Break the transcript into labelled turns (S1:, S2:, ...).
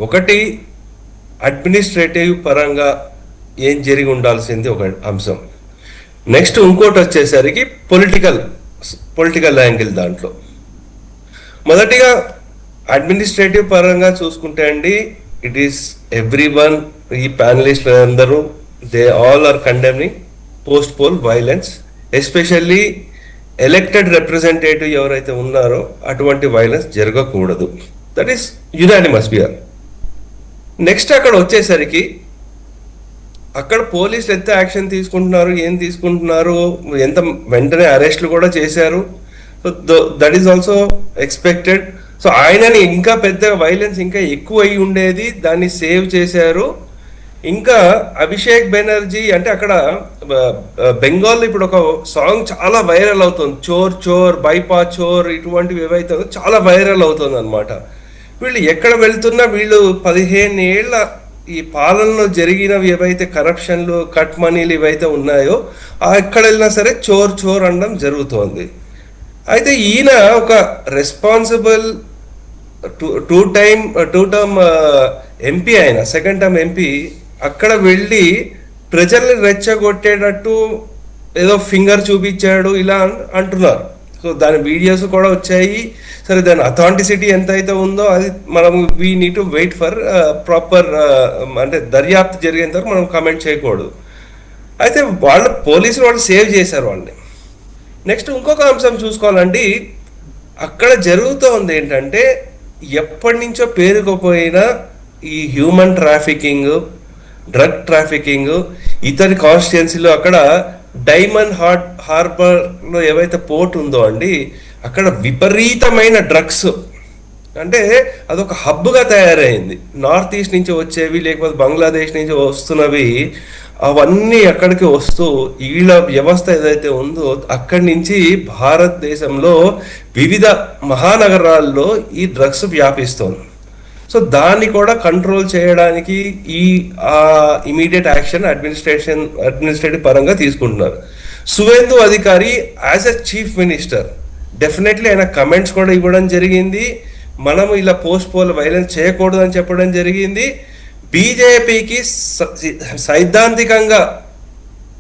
S1: ఒకటి అడ్మినిస్ట్రేటివ్ పరంగా ఏం జరిగి ఉండాల్సింది ఒక అంశం. నెక్స్ట్ ఇంకోటి వచ్చేసరికి పొలిటికల్ యాంగిల్. దాంట్లో మొదటిగా అడ్మినిస్ట్రేటివ్ పరంగా చూసుకుంటే అండి, ఇట్ ఈస్ ఎవ్రీ వన్, ఈ ప్యానలిస్ట్ అందరూ they all are condemning post poll violence, especially elected representative ఎవరైతే ఉన్నారో అటువంటి వైలెన్స్ జరగకూడదు. దట్ ఈస్ యునానిమస్ బిఆర్. నెక్స్ట్ అక్కడ వచ్చేసరికి అక్కడ పోలీసులు ఎంత యాక్షన్ తీసుకుంటున్నారు, ఏం తీసుకుంటున్నారు, ఎంత వెంటనే అరెస్ట్లు కూడా చేశారు. So that is also expected. So ఆయనని ఇంకా పెద్ద వైలెన్స్ ఇంకా ఎక్కువ అయి ఉండేది, దాన్ని సేవ్ చేశారు. ఇంకా అభిషేక్ బెనర్జీ అంటే అక్కడ బెంగాల్లో ఇప్పుడు ఒక సాంగ్ చాలా వైరల్ అవుతుంది, చోర్ చోర్ బైపా చోర్, ఇటువంటివి ఏవైతే చాలా వైరల్ అవుతుంది అనమాట. వీళ్ళు ఎక్కడ వెళ్తున్నా వీళ్ళు 15 ఏళ్ళ ఈ పాలనలో జరిగినవి ఏవైతే కరప్షన్లు, కట్ మనీలు ఇవైతే ఉన్నాయో ఎక్కడ వెళ్ళినా సరే చోర్ చోర్ అనడం జరుగుతోంది. అయితే ఈయన ఒక రెస్పాన్సిబుల్ టూ టర్మ్ ఎంపీ, ఆయన సెకండ్ టర్మ్ ఎంపీ, అక్కడ వెళ్ళి ప్రజల్ని రెచ్చగొట్టేటట్టు ఏదో ఫింగర్ చూపించాడు ఇలా అంటున్నారు. సో దాని వీడియోస్ కూడా వచ్చాయి. సరే, దాని అథాంటిసిటీ ఎంత అయితే ఉందో అది మనం we need to wait for proper, అంటే దర్యాప్తు జరిగేంత వరకు మనం కామెంట్ చేయకూడదు. అయితే పోలీసులు వాళ్ళు సేవ్ చేశారు వాళ్ళని. నెక్స్ట్ ఇంకొక అంశం చూసుకోవాలండి, అక్కడ జరుగుతోంది ఏంటంటే ఎప్పటి నుంచో పేరుకుపోయిన ఈ హ్యూమన్ ట్రాఫికింగ్, డ్రగ్ ట్రాఫికింగ్. ఇతని కాన్స్టిట్యున్సీలో అక్కడ డైమండ్ హార్బర్లో ఏవైతే పోర్ట్ ఉందో అండి, అక్కడ విపరీతమైన డ్రగ్స్, అంటే అదొక హబ్గా తయారైంది. నార్త్ ఈస్ట్ నుంచి వచ్చేవి, లేకపోతే బంగ్లాదేశ్ నుంచి వస్తున్నవి, అవన్నీ అక్కడికి వస్తూ వీళ్ళ వ్యవస్థ ఏదైతే ఉందో అక్కడి నుంచి భారతదేశంలో వివిధ మహానగరాల్లో ఈ డ్రగ్స్ వ్యాపిస్తోంది. సో దాన్ని కూడా కంట్రోల్ చేయడానికి ఈ ఇమీడియట్ యాక్షన్ అడ్మినిస్ట్రేటివ్ పరంగా తీసుకుంటున్నారు. సువేందు అధికారి as a chief minister definitely ఆయన కమెంట్స్ కూడా ఇవ్వడం జరిగింది. మనం ఇలా పోస్ట్ పోల్ వైలెన్స్ చేయకూడదు అని చెప్పడం జరిగింది. బీజేపీకి సైద్ధాంతికంగా